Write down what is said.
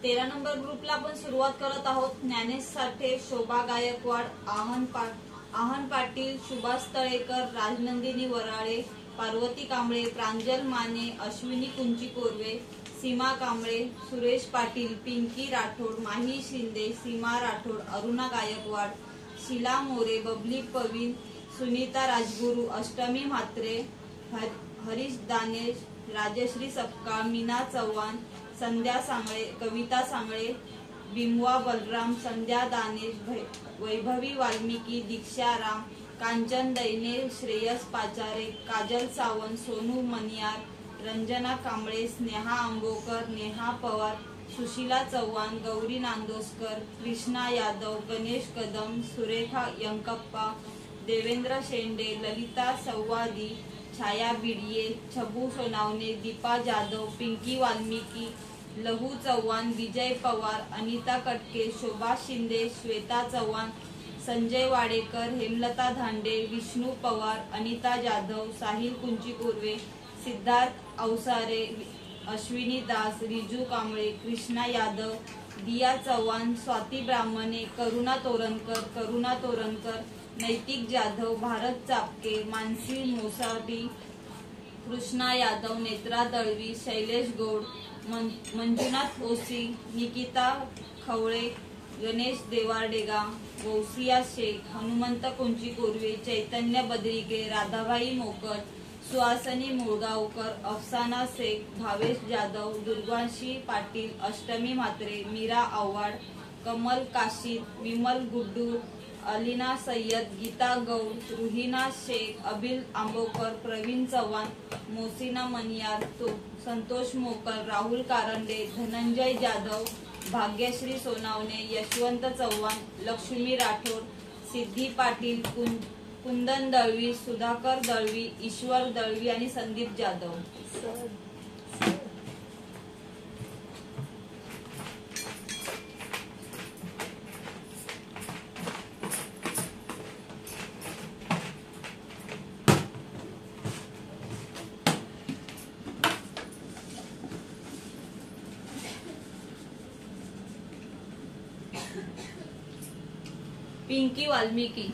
13 number ग्रुपला आपण सुरुवात करत आहोत. ज्ञानेश साठे, शोभा गायकवाड, आहन पाटील, सुभाष तळेकर, राजनंदिनी वराळे, पार्वती कांबळे, प्रांजल माने, अश्विनी कुंची कोरवे, सीमा कांबळे, सुरेश पाटील, पिंकी राठोड, माही शिंदे, सीमा राठोड, अरुणा गायकवाड, शीला मोरे, बबली पवीन, सुनीता राजगुरू, अष्टमी म्हात्रे, हरीश दानेश, राजश्री सपकाळ, मीना चव्हाण, संध्या सांगळे, कविता सांगळे, बिमवा बलराम, संध्या दानेश, वैभवी वाल्मिकी, दीक्षा राम, कांचन दैने, श्रेयस पाचारे, काजल सावंत, सोनू मनियार, रंजना कांबळे, स्नेहा आंबोकर, नेहा पवार, सुशीला चव्हाण, गौरी नांदोसकर, कृष्णा यादव, गणेश कदम, सुरेखा यंकप्पा, देवेंद्र शेंडे, ललिता सव्वादी, छाया बिडिये, छबू सोनावणे, दीपा जाधव, पिंकी वाल्मिकी, लहू चव्हाण, विजय पवार, अनिता कटके, शोभा शिंदे, श्वेता चव्हाण, संजय वाडेकर, हेमलता धांडे, विष्णू पवार, अनिता जाधव, साहिल कुंची कोरवे, सिद्धार्थ अवसारे, अश्विनी दास, रिजू कांबळे, कृष्णा यादव, दिया चव्हाण, स्वाती ब्राह्मणे, करुणा तोरणकर, नैतिक जाधव, भारत चापके, मानसी मोसाटी, कृष्णा यादव, नेत्रा दळवी, शैलेश गौड, मंजुनाथ ओसी, निकिता खवळे, गणेश देवारडेगा, गौसिया शेख, हनुमंत कुंची कोरवे, चैतन्य बद्रिके, राधाबाई मोकट, सुहासनी मुळगावकर, अफसाना शेख, भावेश जाधव, दुर्गांशी पाटील, अष्टमी म्हात्रे, मीरा आव्हाड, कमल काशीद, विमल गुड्डू, अलिना सय्यद, गीता गौड, रुहिना शेख, अबिल आंबोकर, प्रवीण चव्हाण, मोसिना मनियार, संतोष मोकर, राहुल कारंडे, धनंजय जाधव, भाग्यश्री सोनावणे, यशवंत चव्हाण, लक्ष्मी राठोड, सिद्धी पाटील, कुंदन दळवी, सुधाकर दळवी, ईश्वर दळवी आणि संदीप जाधव. पिंकी वाल्मिकी.